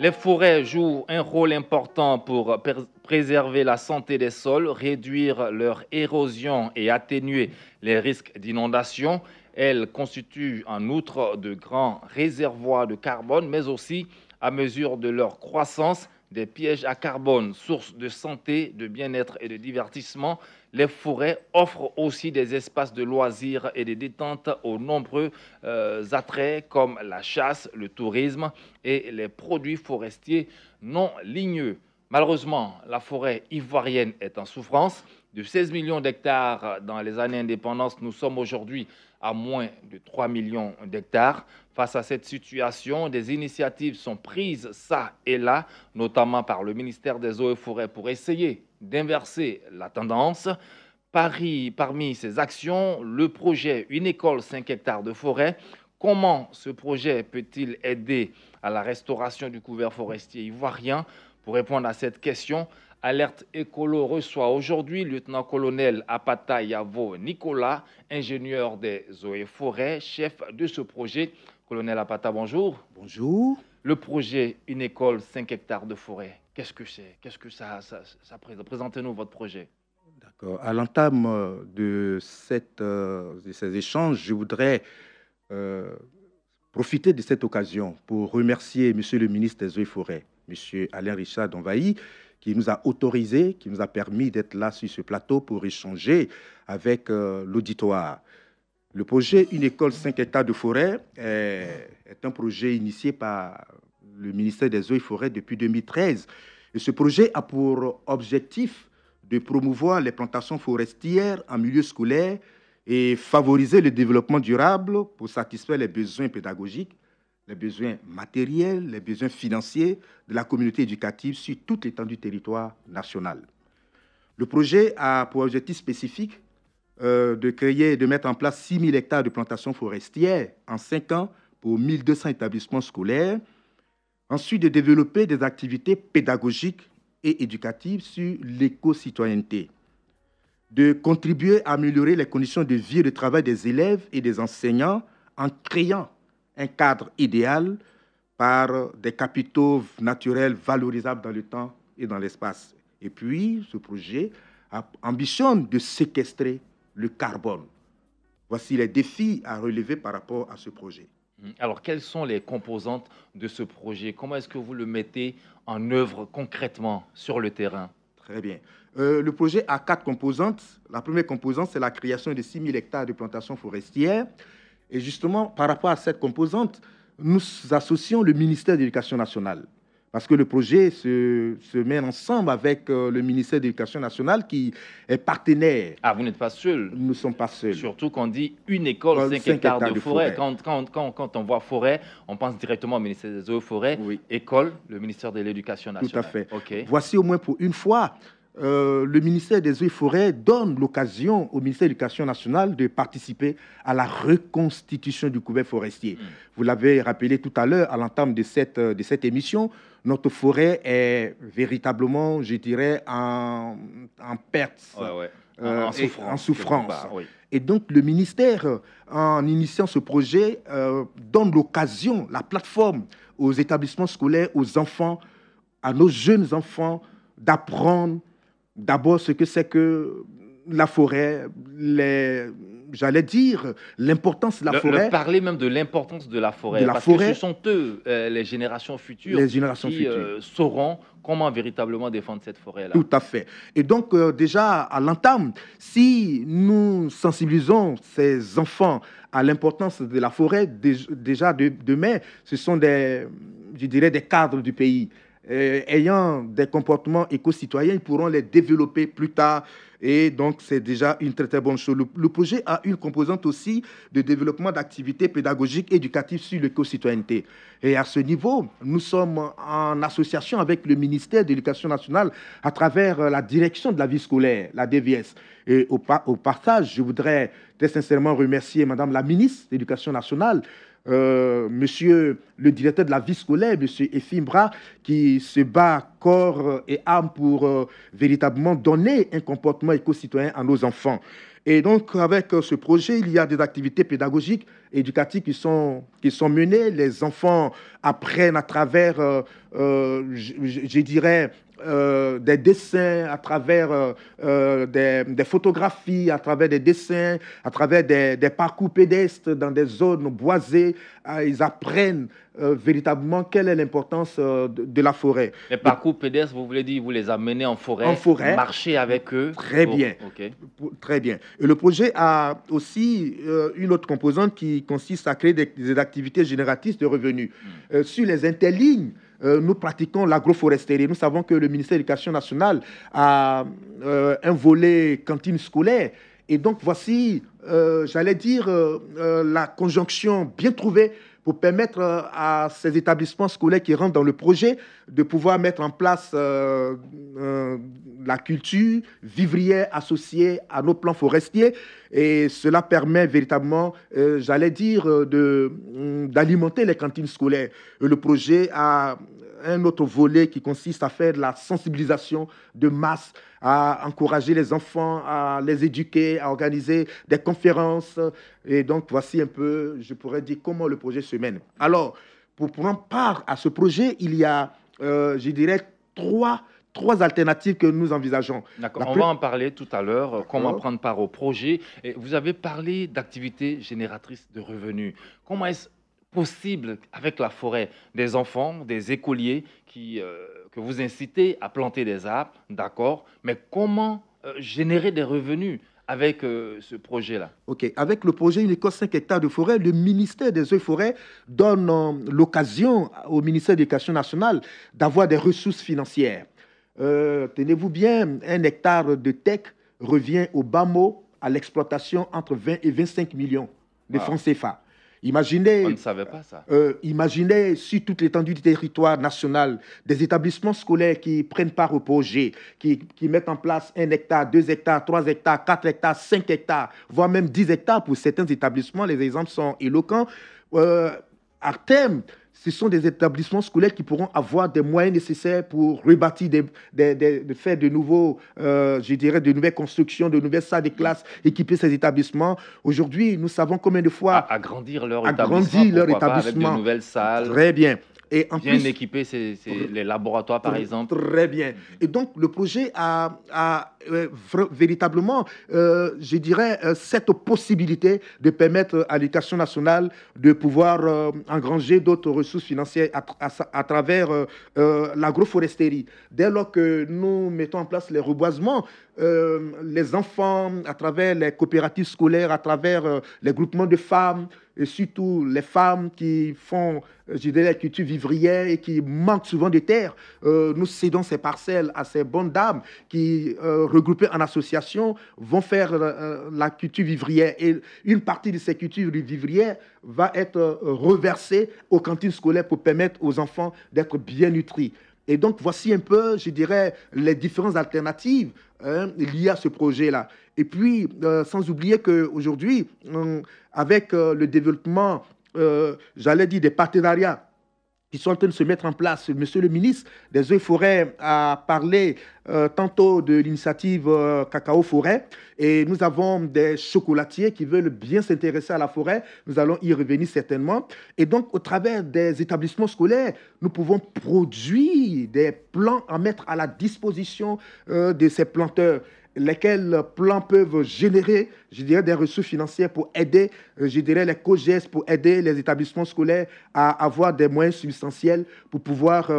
Les forêts jouent un rôle important pour préserver la santé des sols, réduire leur érosion et atténuer les risques d'inondation. Elles constituent en outre de grands réservoirs de carbone, mais aussi, à mesure de leur croissance, des pièges à carbone, source de santé, de bien-être et de divertissement. Les forêts offrent aussi des espaces de loisirs et de détente aux nombreux attraits comme la chasse, le tourisme et les produits forestiers non ligneux. Malheureusement, la forêt ivoirienne est en souffrance. De 16 millions d'hectares dans les années indépendances, nous sommes aujourd'hui à moins de 3 millions d'hectares. Face à cette situation, des initiatives sont prises ça et là, notamment par le ministère des Eaux et Forêts, pour essayer d'inverser la tendance. Parmi ces actions, le projet Une école 5 hectares de forêt. Comment ce projet peut-il aider à la restauration du couvert forestier ivoirien? Pour répondre à cette question, Alerte Écolo reçoit aujourd'hui lieutenant-colonel Apata Yavo Nicolas, ingénieur des eaux et forêts, chef de ce projet. Colonel Apata, bonjour. Bonjour. Le projet Une école 5 hectares de forêt, qu'est-ce que c'est? Qu'est-ce que ça présente? Présentez-nous votre projet. D'accord. À l'entame de ces échanges, je voudrais euh, profiter de cette occasion pour remercier Monsieur le ministre des Eaux et Forêts, Monsieur Alain Richard Donvaï, qui nous a autorisé, qui nous a permis d'être là sur ce plateau pour échanger avec l'auditoire. Le projet Une école 5 hectares de forêt est un projet initié par le ministère des Eaux et Forêts depuis 2013. Et ce projet a pour objectif de promouvoir les plantations forestières en milieu scolaire et favoriser le développement durable pour satisfaire les besoins pédagogiques, les besoins matériels, les besoins financiers de la communauté éducative sur toute l'étendue du territoire national. Le projet a pour objectif spécifique de créer et de mettre en place 6 000 hectares de plantations forestières en 5 ans pour 1 200 établissements scolaires. Ensuite, de développer des activités pédagogiques et éducatives sur l'éco-citoyenneté. De contribuer à améliorer les conditions de vie et de travail des élèves et des enseignants en créant un cadre idéal par des capitaux naturels valorisables dans le temps et dans l'espace. Et puis, ce projet ambitionne de séquestrer le carbone. Voici les défis à relever par rapport à ce projet. Alors, quelles sont les composantes de ce projet? Comment est-ce que vous le mettez en œuvre concrètement sur le terrain? Très bien. Le projet a 4 composantes. La première composante, c'est la création de 6 000 hectares de plantations forestières. Et justement, par rapport à cette composante, nous associons le ministère de l'Éducation nationale. Parce que le projet se met ensemble avec le ministère de l'Éducation nationale qui est partenaire. Ah, vous n'êtes pas seul. Nous ne sommes pas seuls. Surtout quand on dit une école, 5 hectares de forêt. Quand on voit forêt, on pense directement au ministère des Eaux et Forêts. Oui. École, le ministère de l'Éducation nationale. Tout à fait. Okay. Voici au moins pour une fois, le ministère des Eaux et Forêts donne l'occasion au ministère de l'Éducation nationale de participer à la reconstitution du couvert forestier. Vous l'avez rappelé tout à l'heure à l'entame de cette émission, notre forêt est véritablement, je dirais, en perte, en souffrance. Oui. Et donc, le ministère, en initiant ce projet, donne l'occasion, la plateforme aux établissements scolaires, aux enfants, à nos jeunes enfants, d'apprendre d'abord ce que c'est que la forêt, j'allais dire, l'importance de la forêt. Parler même de l'importance de la forêt. Parce que ce sont eux, les générations futures, qui sauront comment véritablement défendre cette forêt-là. Tout à fait. Et donc, déjà, à l'entame, si nous sensibilisons ces enfants à l'importance de la forêt, déjà demain, ce sont des cadres du pays. Ayant des comportements éco-citoyens, ils pourront les développer plus tard. Et donc, c'est déjà une très, très bonne chose. Le projet a une composante aussi de développement d'activités pédagogiques éducatives sur l'éco-citoyenneté. Et à ce niveau, nous sommes en association avec le ministère de l'Éducation nationale à travers la direction de la vie scolaire, la DVS. Et au partage, je voudrais très sincèrement remercier Madame la ministre de l'Éducation nationale, monsieur le directeur de la vie scolaire, monsieur Efimbra, qui se bat corps et âme pour véritablement donner un comportement éco-citoyen à nos enfants. Et donc, avec ce projet, il y a des activités pédagogiques, éducatives qui sont menées. Les enfants apprennent à travers, je dirais, des dessins, à travers des photographies, à travers des dessins, à travers des parcours pédestres dans des zones boisées. Ils apprennent véritablement quelle est l'importance de la forêt. Les parcours pédestres, vous voulez dire, vous les amenez En forêt. marcher avec eux. Très bien. Okay. Très bien. Et le projet a aussi une autre composante qui consiste à créer des activités génératrices de revenus. Sur les interlignes, nous pratiquons l'agroforesterie. Nous savons que le ministère de l'Éducation nationale a un volet cantine scolaire. Et donc, voici, j'allais dire, la conjonction bien trouvée pour permettre à ces établissements scolaires qui rentrent dans le projet de pouvoir mettre en place la culture vivrière associée à nos plans forestiers. Et cela permet véritablement, j'allais dire, d'alimenter les cantines scolaires. Le projet a un autre volet qui consiste à faire de la sensibilisation de masse, à encourager les enfants, à les éduquer, à organiser des conférences. Et donc, voici un peu, je pourrais dire, comment le projet se mène. Alors, pour prendre part à ce projet, il y a, je dirais, trois alternatives que nous envisageons. D'accord, on va en parler tout à l'heure, comment prendre part au projet. Et vous avez parlé d'activités génératrices de revenus. Comment est-ce possible avec la forêt, des enfants, des écoliers que vous incitez à planter des arbres, d'accord, mais comment générer des revenus avec ce projet-là? Ok, avec le projet Unicos 5 hectares de forêt, le ministère des Eaux et Forêts donne l'occasion au ministère de l'Éducation nationale d'avoir des ressources financières. Tenez-vous bien, 1 hectare de tech revient au bas mot à l'exploitation entre 20 et 25 millions de francs CFA. Imaginez, on ne savait pas ça. Imaginez sur toute l'étendue du territoire national des établissements scolaires qui prennent part au projet, qui mettent en place 1 hectare, 2 hectares, 3 hectares, 4 hectares, 5 hectares, voire même 10 hectares pour certains établissements. Les exemples sont éloquents. À terme, ce sont des établissements scolaires qui pourront avoir des moyens nécessaires pour rebâtir, de faire de nouveaux, je dirais, de nouvelles constructions, de nouvelles salles de classe, équiper ces établissements. Aujourd'hui, nous savons combien de fois agrandir leur établissement, avec de nouvelles salles. Très bien. Et en bien plus, équiper les laboratoires, par exemple. Très bien. Et donc, le projet a véritablement, je dirais, cette possibilité de permettre à l'Éducation nationale de pouvoir engranger d'autres ressources financières à travers l'agroforesterie. Dès lors que nous mettons en place les reboisements, les enfants, à travers les coopératives scolaires, à travers les groupements de femmes, et surtout les femmes qui font, je dirais, la culture vivrière et qui manquent souvent de terre, nous cédons ces parcelles à ces bonnes dames qui, regroupées en association, vont faire la culture vivrière. Et une partie de ces cultures vivrières va être reversée aux cantines scolaires pour permettre aux enfants d'être bien nutris. Et donc, voici un peu, je dirais, les différentes alternatives liées à ce projet-là. Et puis, sans oublier qu'aujourd'hui, avec le développement, j'allais dire, des partenariats qui sont en train de se mettre en place. Monsieur le ministre des Eaux et Forêts a parlé tantôt de l'initiative Cacao Forêt, et nous avons des chocolatiers qui veulent bien s'intéresser à la forêt. Nous allons y revenir certainement. Et donc, au travers des établissements scolaires, nous pouvons produire des plants à mettre à la disposition de ces planteurs, lesquels plans peuvent générer, je dirais, des ressources financières pour aider, je dirais, les COGES, pour aider les établissements scolaires à avoir des moyens substantiels pour pouvoir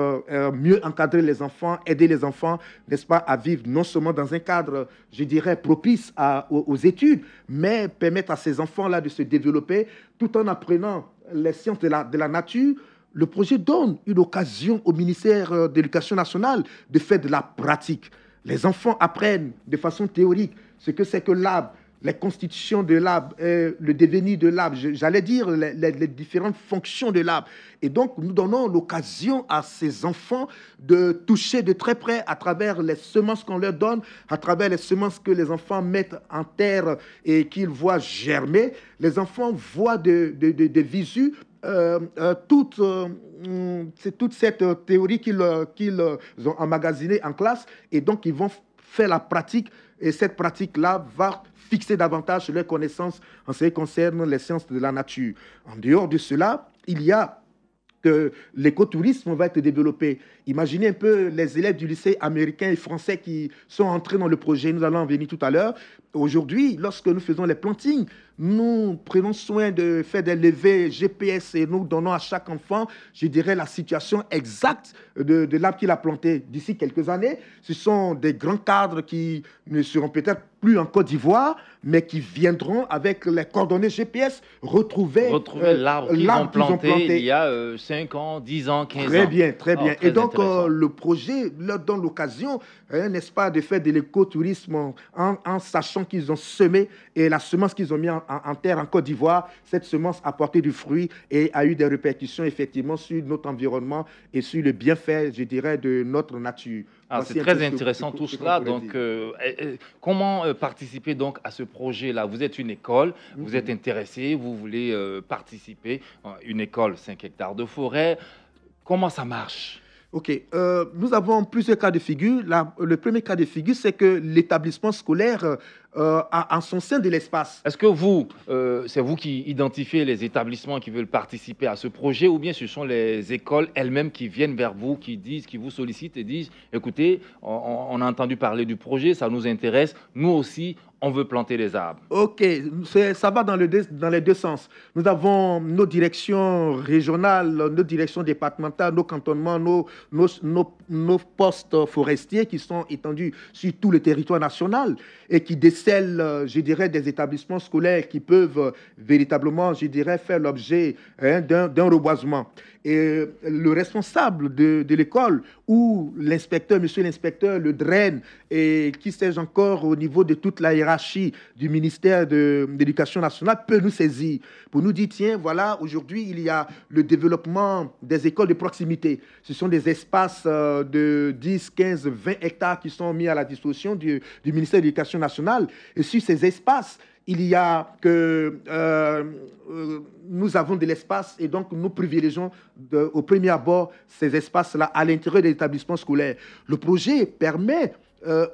mieux encadrer les enfants, aider les enfants, n'est-ce pas, à vivre non seulement dans un cadre, je dirais, propice aux études, mais permettre à ces enfants-là de se développer tout en apprenant les sciences de la nature. Le projet donne une occasion au ministère de l'Éducation nationale de faire de la pratique. Les enfants apprennent de façon théorique ce que c'est que l'arbre, les constitutions de l'arbre, le devenir de l'arbre, j'allais dire les différentes fonctions de l'arbre. Et donc, nous donnons l'occasion à ces enfants de toucher de très près à travers les semences qu'on leur donne, à travers les semences que les enfants mettent en terre et qu'ils voient germer. Les enfants voient de visu c'est toute cette théorie qu'ils ont emmagasinée en classe, et donc ils vont faire la pratique, et cette pratique-là va fixer davantage sur leurs connaissances en ce qui concerne les sciences de la nature. En dehors de cela, il y a que l'écotourisme va être développé. Imaginez un peu les élèves du lycée américain et français qui sont entrés dans le projet. Nous allons en venir tout à l'heure. Aujourd'hui, lorsque nous faisons les plantings, nous prenons soin de faire des levées GPS et nous donnons à chaque enfant, je dirais, la situation exacte de l'arbre qu'il a planté. D'ici quelques années, ce sont des grands cadres qui ne seront peut-être plus en Côte d'Ivoire, mais qui viendront avec les coordonnées GPS retrouver l'arbre qu'ils ont planté il y a 5 ans, 10 ans, 15 ans. Très bien, très bien. Très et donc, le projet leur donne l'occasion, n'est-ce pas, de faire de l'écotourisme en sachant qu'ils ont semé et la semence qu'ils ont mis en terre en Côte d'Ivoire, cette semence a porté du fruit et a eu des répercussions effectivement sur notre environnement et sur le bienfait, je dirais, de notre nature. C'est très intéressant tout cela. Donc, comment participer donc à ce projet-là? Vous êtes une école, vous êtes intéressé, vous voulez participer. Une école, 5 hectares de forêt. Comment ça marche? OK. Nous avons plusieurs cas de figure. Le premier cas de figure, c'est que l'établissement scolaire a en son sein de l'espace. Est-ce que c'est vous qui identifiez les établissements qui veulent participer à ce projet ou bien ce sont les écoles elles-mêmes qui viennent vers vous, qui vous sollicitent et disent, écoutez, on a entendu parler du projet, ça nous intéresse, nous aussi, on veut planter des arbres? OK, ça va dans les deux sens. Nous avons nos directions régionales, nos directions départementales, nos cantonnements, nos postes forestiers qui sont étendus sur tout le territoire national et qui décèlent, je dirais, des établissements scolaires qui peuvent véritablement, je dirais, faire l'objet d'un reboisement. Et le responsable de l'école ou l'inspecteur, monsieur l'inspecteur, le DREN, et qui siège encore au niveau de toute la hiérarchie du ministère de l'Éducation nationale, peut nous saisir pour nous dire, tiens, voilà, aujourd'hui, il y a le développement des écoles de proximité. Ce sont des espaces de 10, 15, 20 hectares qui sont mis à la disposition du ministère de l'Éducation nationale. Et sur ces espaces, il y a que nous avons de l'espace et donc nous privilégions au premier abord ces espaces-là à l'intérieur des établissements scolaires. Le projet permet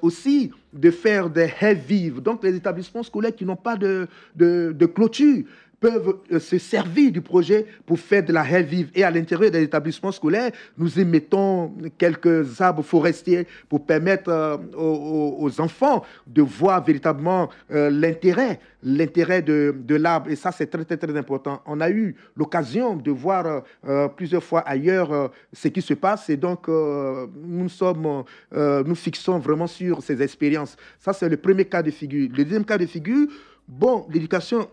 aussi de faire des haies vives. Donc les établissements scolaires qui n'ont pas de clôture peuvent se servir du projet pour faire de la haie vive. Et à l'intérieur des établissements scolaires, nous émettons quelques arbres forestiers pour permettre aux enfants de voir véritablement l'intérêt de l'arbre. Et ça, c'est très, très, très important. On a eu l'occasion de voir plusieurs fois ailleurs ce qui se passe. Et donc, nous fixons vraiment sur ces expériences. Ça, c'est le premier cas de figure. Le deuxième cas de figure, bon, l'éducation,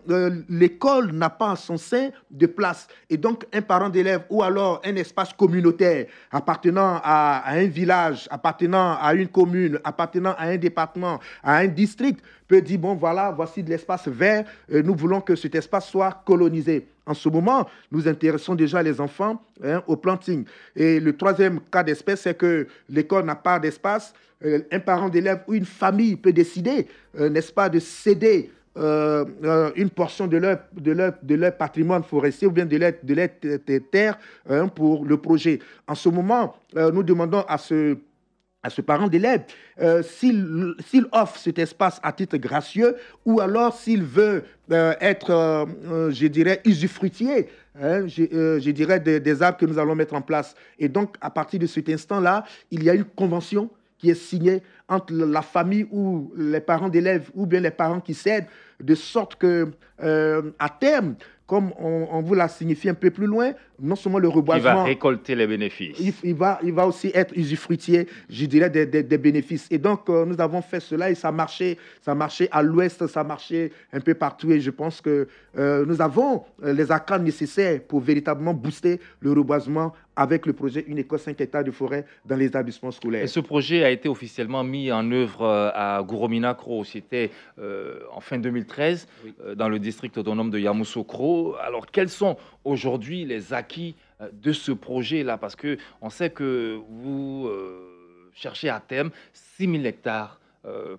l'école n'a pas en son sein de place. Et donc, un parent d'élève ou alors un espace communautaire appartenant à un village, appartenant à une commune, appartenant à un département, à un district, peut dire, bon, voilà, voici de l'espace vert, nous voulons que cet espace soit colonisé. En ce moment, nous intéressons déjà les enfants au planting. Et le troisième cas d'espèce, c'est que l'école n'a pas d'espace. Un parent d'élève ou une famille peut décider, n'est-ce pas, de céder une portion de leur patrimoine forestier ou bien de leur terre pour le projet. En ce moment, nous demandons à ce parent d'élève s'il offre cet espace à titre gracieux ou alors s'il veut être, je dirais, usufruitier, je dirais, des arbres que nous allons mettre en place. Et donc, à partir de cet instant-là, il y a une convention qui est signée entre la famille ou les parents d'élèves ou bien les parents qui cèdent, de sorte que à terme, comme on vous l'a signifié un peu plus loin, non seulement le reboisement... Il va récolter les bénéfices. Il va aussi être usufruitier, je dirais, des bénéfices. Et donc, nous avons fait cela et ça marchait à l'ouest, ça marchait un peu partout. Et je pense que nous avons les accords nécessaires pour véritablement booster le reboisement avec le projet Une école 5 hectares de forêt dans les établissements scolaires. Et ce projet a été officiellement mis en œuvre à Gourominakro, c'était en fin 2013, oui, dans le district autonome de Yamoussoukro. Alors, quels sont aujourd'hui les acquis de ce projet-là? Parce qu'on sait que vous cherchez à terme 6 000 hectares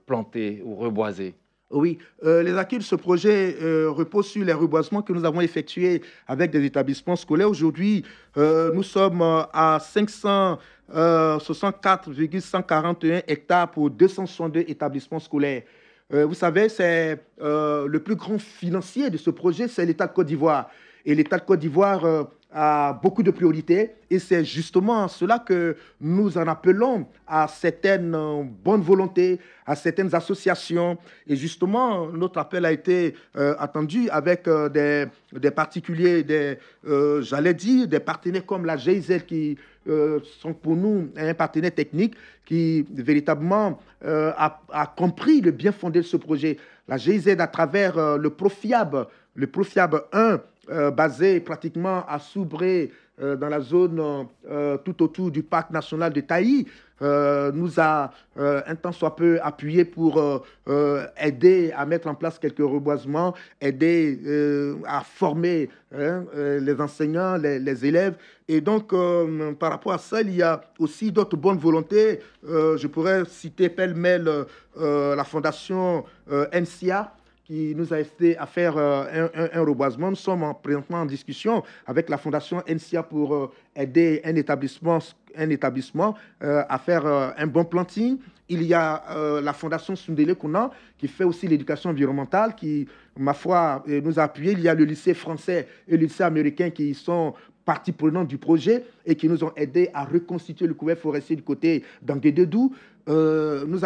plantés ou reboisés. Oui, les acquis de ce projet reposent sur les reboisements que nous avons effectués avec des établissements scolaires. Aujourd'hui, nous sommes à 564,141 hectares pour 262 établissements scolaires. Vous savez, c'est le plus grand financier de ce projet, c'est l'État de Côte d'Ivoire. Et l'État de Côte d'Ivoire a beaucoup de priorités. Et c'est justement cela que nous en appelons à certaines bonnes volontés, à certaines associations. Et justement, notre appel a été attendu avec des particuliers, j'allais dire, des partenaires comme la GIZ qui sont pour nous un partenaire technique qui véritablement a compris le bien fondé de ce projet. La GIZ, à travers le Profiab 1, basé pratiquement à Soubré, dans la zone tout autour du parc national de Taï, nous a un tant soit peu appuyé pour aider à mettre en place quelques reboisements, aider à former les enseignants, les élèves. Et donc, par rapport à ça, il y a aussi d'autres bonnes volontés. Je pourrais citer pêle-mêle la fondation NCA, qui nous a aidé à faire un reboisement. Nous sommes présentement en discussion avec la Fondation NCA pour aider un établissement à faire un bon planting. Il y a la Fondation Sundele Kounan qui fait aussi l'éducation environnementale, qui, ma foi, nous a appuyés. Il y a le lycée français et le lycée américain qui sont partie prenante du projet et qui nous ont aidés à reconstituer le couvert forestier du côté d'Anguédédou. Nous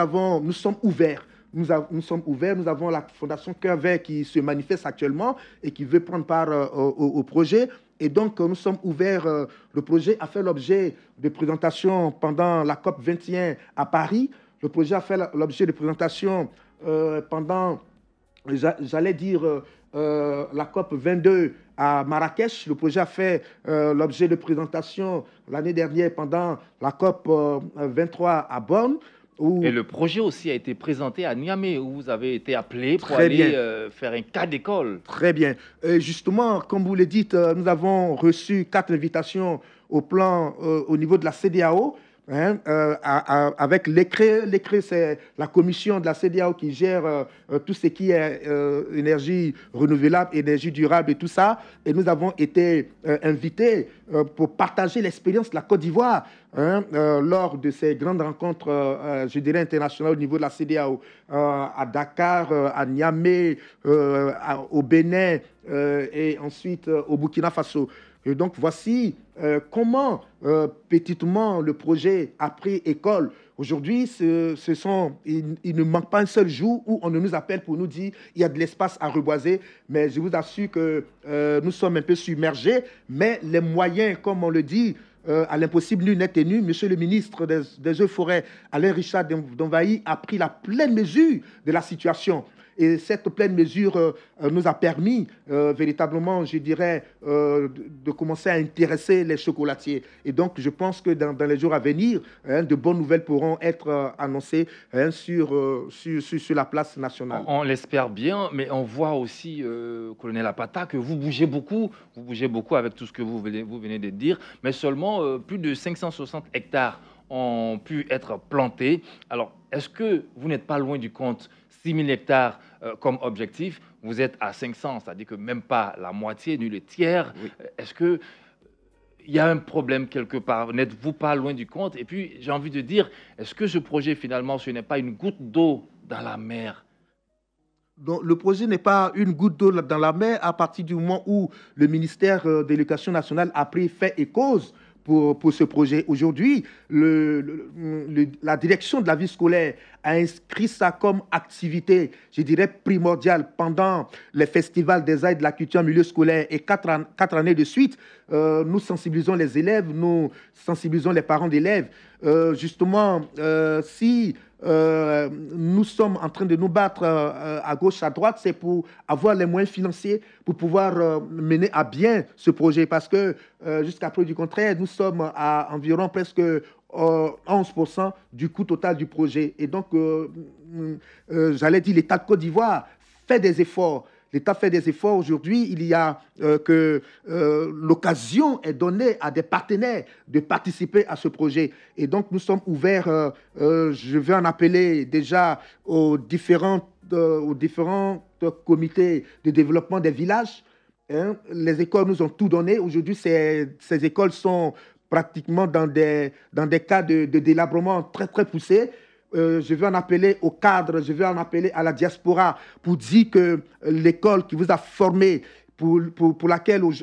sommes ouverts. Nous sommes ouverts, nous avons la Fondation Cœur Vert qui se manifeste actuellement et qui veut prendre part au projet. Et donc, nous sommes ouverts. Le projet a fait l'objet de présentations pendant la COP 21 à Paris. Le projet a fait l'objet de présentations pendant, j'allais dire, la COP 22 à Marrakech. Le projet a fait l'objet de présentations l'année dernière pendant la COP 23 à Bonn. Et le projet aussi a été présenté à Niamey, où vous avez été appelé pour aller faire un cas d'école. Très bien. Justement, comme vous le dites, nous avons reçu 4 invitations au niveau de la CEDEAO. Avec l'ECRE. L'ECRE, c'est la commission de la CEDEAO qui gère tout ce qui est énergie renouvelable, énergie durable et tout ça. Et nous avons été invités pour partager l'expérience de la Côte d'Ivoire lors de ces grandes rencontres, je dirais, internationales au niveau de la CEDEAO, à Dakar, à Niamey, au Bénin et ensuite au Burkina Faso. Et donc, voici comment, petitement, le projet a pris école. Aujourd'hui, il ne manque pas un seul jour où on ne nous appelle pour nous dire qu'il y a de l'espace à reboiser. Mais je vous assure que nous sommes un peu submergés. Mais les moyens, comme on le dit, à l'impossible, nul n'est tenu. Monsieur le ministre des Eaux et Forêts, Alain Richard Donvaï, a pris la pleine mesure de la situation. Et cette pleine mesure nous a permis véritablement, je dirais, de commencer à intéresser les chocolatiers. Et donc, je pense que dans les jours à venir, de bonnes nouvelles pourront être annoncées sur la place nationale. On l'espère bien, mais on voit aussi, colonel Apata, que vous bougez beaucoup avec tout ce que vous venez de dire, mais seulement plus de 560 hectares ont pu être plantés. Alors, est-ce que vous n'êtes pas loin du compte? 6 000 hectares comme objectif, vous êtes à 500, c'est-à-dire que même pas la moitié, ni le tiers. Oui. Est-ce qu'il y a un problème quelque part? N'êtes-vous pas loin du compte? Et puis, j'ai envie de dire, est-ce que ce projet, finalement, ce n'est pas une goutte d'eau dans la mer? Donc, le projet n'est pas une goutte d'eau dans la mer à partir du moment où le ministère de l'Éducation nationale a pris fait et cause pour ce projet. Aujourd'hui, la direction de la vie scolaire a inscrit ça comme activité, je dirais, primordiale pendant les festivals des arts et de la culture en milieu scolaire. Et 4 années de suite, nous sensibilisons les élèves, nous sensibilisons les parents d'élèves. Justement, si nous sommes en train de nous battre à gauche, à droite, c'est pour avoir les moyens financiers pour pouvoir mener à bien ce projet. Parce que jusqu'à preuve du contraire, nous sommes à environ presque 11% du coût total du projet. Et donc, j'allais dire, l'État de Côte d'Ivoire fait des efforts. L'État fait des efforts aujourd'hui. Il y a que l'occasion est donnée à des partenaires de participer à ce projet. Et donc, nous sommes ouverts. Je vais en appeler déjà aux différents comités de développement des villages. Les écoles nous ont tout donné. Aujourd'hui, ces écoles sont pratiquement dans des cas de délabrement très, très poussés. je vais en appeler aux cadres, je vais en appeler à la diaspora pour dire que l'école qui vous a formé,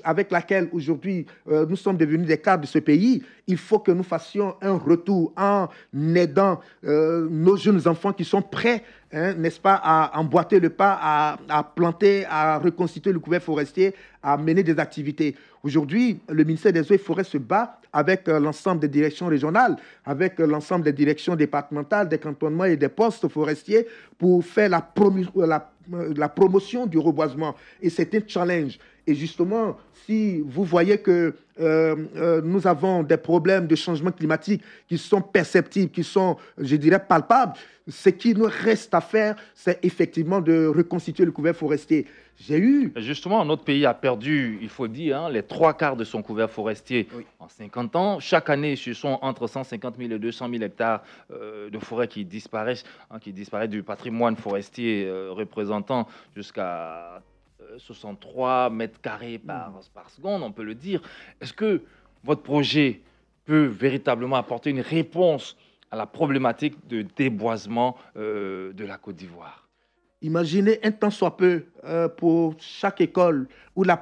avec laquelle aujourd'hui nous sommes devenus des cadres de ce pays, il faut que nous fassions un retour en aidant nos jeunes enfants qui sont prêts, hein, n'est-ce pas, à emboîter le pas, à planter, à reconstituer le couvert forestier, à mener des activités. Aujourd'hui, le ministère des Eaux et Forêts se bat avec l'ensemble des directions régionales, avec l'ensemble des directions départementales, des cantonnements et des postes forestiers pour faire la promotion du reboisement. Et c'est un challenge. Et justement, si vous voyez que nous avons des problèmes de changement climatique qui sont perceptibles, qui sont, je dirais, palpables, ce qui nous reste à faire, c'est effectivement de reconstituer le couvert forestier. Justement, notre pays a perdu, il faut dire, hein, les 3/4 de son couvert forestier en 50 ans. Chaque année, ce sont entre 150 000 et 200 000 hectares de forêt qui disparaissent du patrimoine forestier représentant jusqu'à 63 mètres carrés par seconde, on peut le dire. Est-ce que votre projet peut véritablement apporter une réponse à la problématique de déboisement de la Côte d'Ivoire? Imaginez un temps soit peu pour chaque école, ou la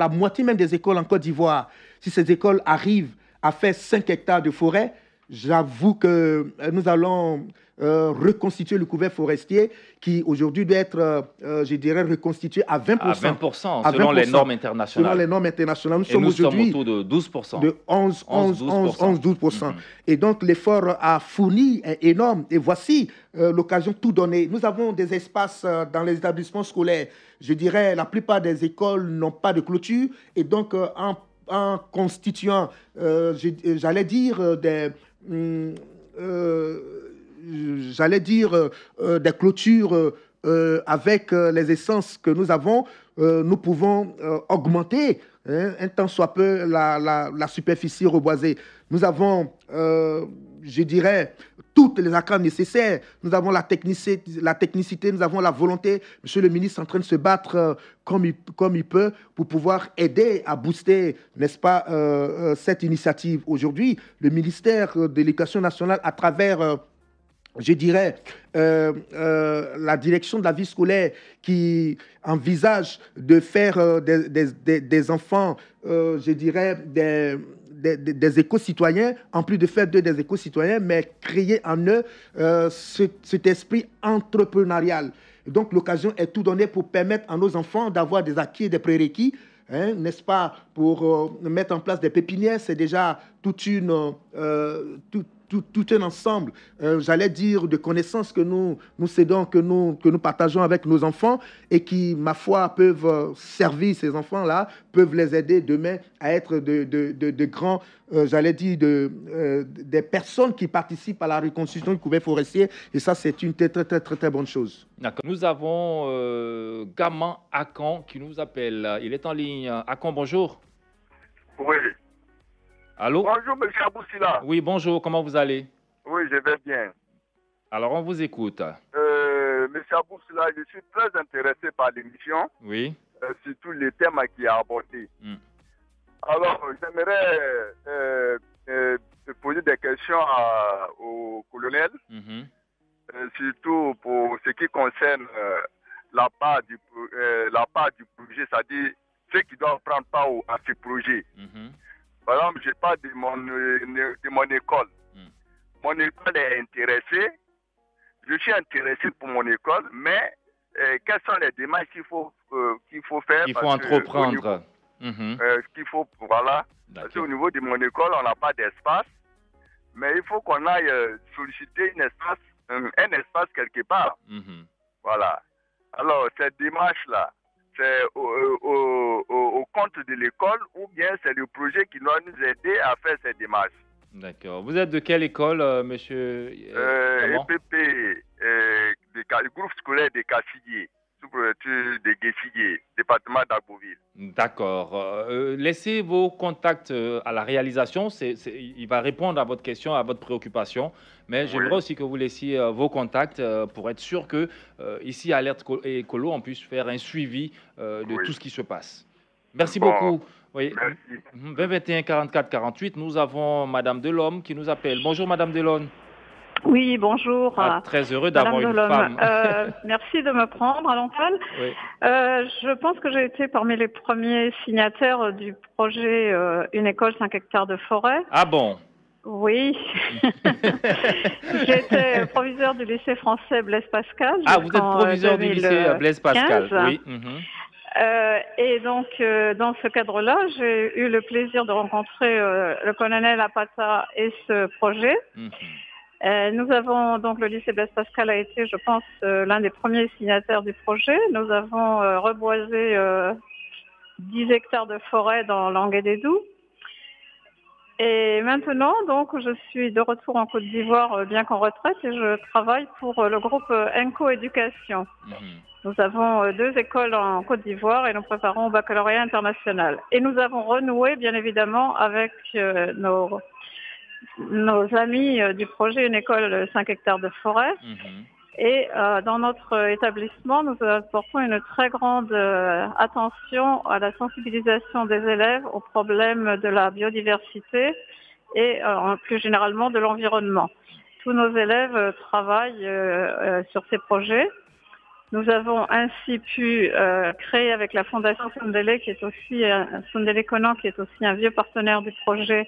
moitié même des écoles en Côte d'Ivoire, si ces écoles arrivent à faire 5 hectares de forêt, j'avoue que nous allons reconstituer le couvert forestier qui aujourd'hui doit être, je dirais, reconstitué à 20%. À 20%, selon les normes internationales. Selon les normes internationales. Nous sommes autour de 12%. De 11-12%. Et donc l'effort à fournir est énorme. Et voici l'occasion de tout donner. Nous avons des espaces dans les établissements scolaires. Je dirais, la plupart des écoles n'ont pas de clôture. Et donc, en constituant, j'allais dire, des clôtures avec les essences que nous avons, nous pouvons augmenter un tant soit peu la superficie reboisée. Nous avons, je dirais, toutes les accords nécessaires. Nous avons la technicité, nous avons la volonté. Monsieur le ministre est en train de se battre comme il peut pour pouvoir aider à booster, n'est-ce pas, cette initiative. Aujourd'hui, le ministère de l'Éducation nationale, à travers je dirais, la direction de la vie scolaire qui envisage de faire des enfants, je dirais, des éco-citoyens, en plus de faire d'eux des éco-citoyens, mais créer en eux cet esprit entrepreneurial. Et donc, l'occasion est tout donnée pour permettre à nos enfants d'avoir des acquis et des prérequis, hein, n'est-ce pas, pour mettre en place des pépinières. C'est déjà tout un ensemble, j'allais dire, de connaissances que nous cédons, que nous partageons avec nos enfants et qui, ma foi, peuvent servir ces enfants-là, peuvent les aider demain à être de grands, j'allais dire, des personnes qui participent à la reconstitution du couvert forestier. Et ça, c'est une très, très, très, très bonne chose. D'accord. Nous avons Gaman Akan qui nous appelle. Il est en ligne. Akan, bonjour. Oui. Allô? Bonjour, M. Aboussila. Oui, bonjour. Comment vous allez? Oui, je vais bien. Alors, on vous écoute. M. Aboussila, je suis très intéressé par l'émission. Oui. Surtout les thèmes qui a abordés. Alors, j'aimerais te poser des questions au colonel, surtout pour ce qui concerne la part du projet, c'est-à-dire ceux qui doivent prendre part à ce projet. Par exemple, je parle de mon école. Mon école est intéressée. Je suis intéressé pour mon école, mais quelles sont les démarches qu'il faut faire? Il faut entreprendre. Qu'il faut, voilà. Parce qu'au niveau de mon école, on n'a pas d'espace. Mais il faut qu'on aille solliciter un espace quelque part. Voilà. Alors, cette démarche-là, c'est au compte de l'école ou bien c'est le projet qui doit nous aider à faire cette démarche. D'accord. Vous êtes de quelle école, monsieur EPP, le groupe scolaire de Cassigé, sous-préfecture de Guessigé, département d'Agboville. D'accord. Laissez vos contacts à la réalisation. Il va répondre à votre question, à votre préoccupation. Mais j'aimerais aussi que vous laissiez vos contacts pour être sûr que ici, à Alerte Écolo, on puisse faire un suivi de tout ce qui se passe. Merci beaucoup. Oui. Merci. 20 21 44 48, nous avons Madame Delhomme qui nous appelle. Bonjour Madame Delhomme. Oui, bonjour. Très heureux d'avoir une femme. Merci de me prendre à l'antenne. Oui. Je pense que j'ai été parmi les premiers signataires du projet Une école 5 hectares de forêt. Ah bon? Oui. J'étais proviseur du lycée français Blaise Pascal. Ah, vous êtes proviseur du lycée Blaise Pascal, oui. Et donc, dans ce cadre-là, j'ai eu le plaisir de rencontrer le colonel Apata et ce projet. Nous avons, donc le lycée Blaise Pascal a été, je pense, l'un des premiers signataires du projet. Nous avons reboisé 10 hectares de forêt dans l'Anguet-des-Doubs. Et maintenant, donc, je suis de retour en Côte d'Ivoire, bien qu'en retraite, et je travaille pour le groupe Enco Éducation. Nous avons 2 écoles en Côte d'Ivoire et nous préparons au baccalauréat international. Et nous avons renoué, bien évidemment, avec nos amis du projet Une école 5 hectares de forêt. Et dans notre établissement, nous apportons une très grande attention à la sensibilisation des élèves aux problèmes de la biodiversité et plus généralement de l'environnement. Tous nos élèves travaillent sur ces projets. Nous avons ainsi pu créer avec la Fondation Sundele, qui est aussi Sundele Conan, qui est aussi un vieux partenaire du projet,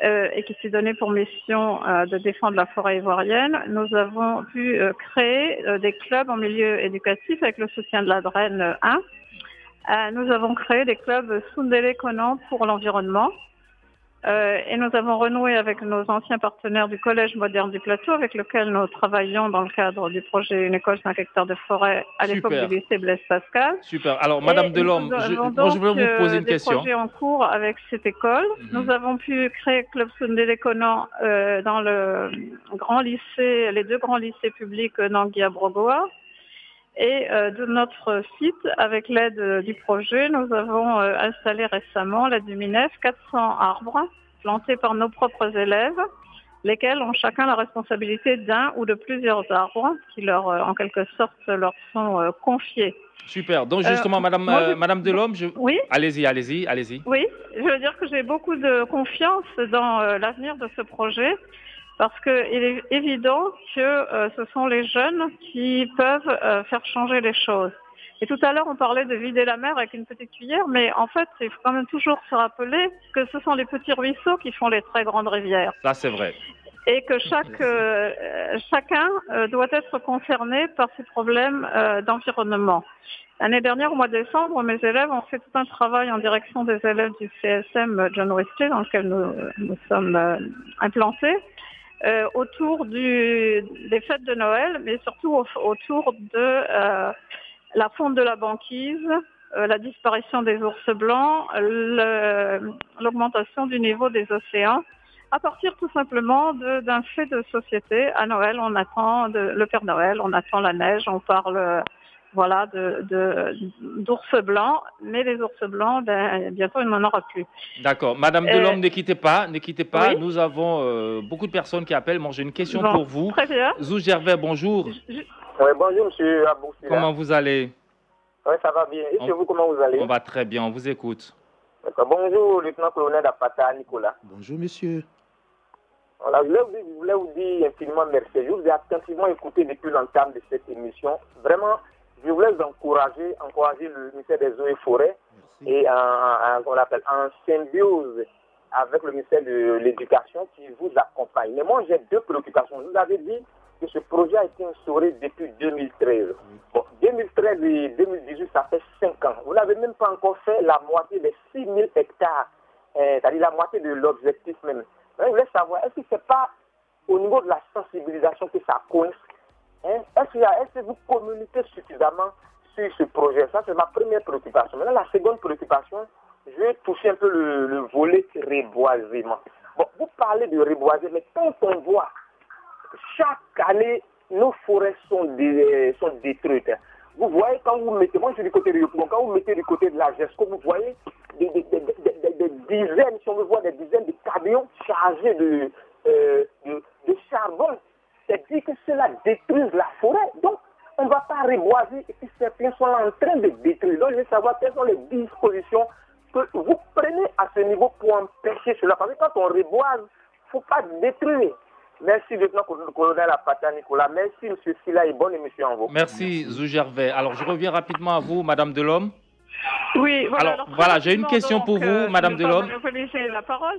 et qui s'est donné pour mission de défendre la forêt ivoirienne. Nous avons pu créer des clubs en milieu éducatif avec le soutien de la DREN 1. Nous avons créé des clubs Sundele Conan pour l'environnement. Et nous avons renoué avec nos anciens partenaires du Collège moderne du Plateau, avec lequel nous travaillons dans le cadre du projet Une école 5 hectares de forêt à l'époque du lycée Blaise Pascal. Super. Alors, Madame Delhomme, je voulais vous poser une question. Nous avons des projets en cours avec cette école. Nous avons pu créer Club Sundele Conan dans le grand lycée, les 2 grands lycées publics Nangui-Abrogoa. Et de notre site, avec l'aide du projet, nous avons installé récemment, l'aide du MINEF, 400 arbres plantés par nos propres élèves, lesquels ont chacun la responsabilité d'un ou de plusieurs arbres qui leur, en quelque sorte, leur sont confiés. Super. Donc justement, Madame Delhomme, oui, allez-y. Oui, je veux dire que j'ai beaucoup de confiance dans l'avenir de ce projet. Parce qu'il est évident que ce sont les jeunes qui peuvent faire changer les choses. Et tout à l'heure, on parlait de vider la mer avec une petite cuillère, mais en fait, il faut quand même toujours se rappeler que ce sont les petits ruisseaux qui font les très grandes rivières. Ça, c'est vrai. Et que chacun doit être concerné par ces problèmes d'environnement. L'année dernière, au mois de décembre, mes élèves ont fait tout un travail en direction des élèves du CSM John Wesley, dans lequel nous sommes implantés. Autour des fêtes de Noël, mais surtout autour de la fonte de la banquise, la disparition des ours blancs, l'augmentation du niveau des océans, à partir tout simplement d'un fait de société. À Noël, on attend le Père Noël, on attend la neige, on parle d'ours blancs, mais les ours blancs, bientôt, il n'en aura plus. D'accord. Madame Delhomme, ne quittez pas. Oui. Nous avons beaucoup de personnes qui appellent. Moi, j'ai une question pour vous. Très bien. Zou Gervais, bonjour. Oui, bonjour, monsieur Abou. Comment vous allez? Oui, ça va bien. Et chez vous, comment vous allez? On va très bien, on vous écoute. Bonjour, lieutenant-colonel Apata Nicolas. Bonjour, monsieur. Voilà, je voulais vous dire infiniment merci. Je vous ai attentivement écouté depuis l'entame de cette émission. Vraiment, je voulais vous encourager le ministère des Eaux et Forêts et en symbiose avec le ministère de l'Éducation qui vous accompagne. Mais moi, j'ai 2 préoccupations. Vous avez dit que ce projet a été instauré depuis 2013. Bon, 2013 et 2018, ça fait 5 ans. Vous n'avez même pas encore fait la moitié des 6 000 hectares, c'est-à-dire la moitié de l'objectif même. Je voulais savoir, est-ce que ce n'est pas au niveau de la sensibilisation que ça coince? Est-ce que vous communiquez suffisamment sur ce projet? Ça, c'est ma première préoccupation. Maintenant, la seconde préoccupation, je vais toucher un peu le volet reboisement. Bon, vous parlez de reboisement, mais quand on voit chaque année, nos forêts sont détruites. Vous voyez, quand vous mettez, moi je suis du côté de Yopougon, quand vous mettez du côté de la GESCO, vous voyez des dizaines, si on veut voir des dizaines de camions chargés de charbon. C'est-à-dire que cela détruit la forêt. Donc, on ne va pas reboiser et puis certains sont en train de détruire. Donc, je veux savoir quelles sont les dispositions que vous prenez à ce niveau pour empêcher cela. Parce que quand on reboise, il ne faut pas détruire. Merci, lieutenant-colonel Apata Nicolas. Merci, M. Silla, et bonne émission en vous. Merci, Zou-Gervais. Alors, je reviens rapidement à vous, Madame Delhomme. Oui, voilà. Alors, voilà, j'ai une question pour vous, Madame Delhomme. La parole.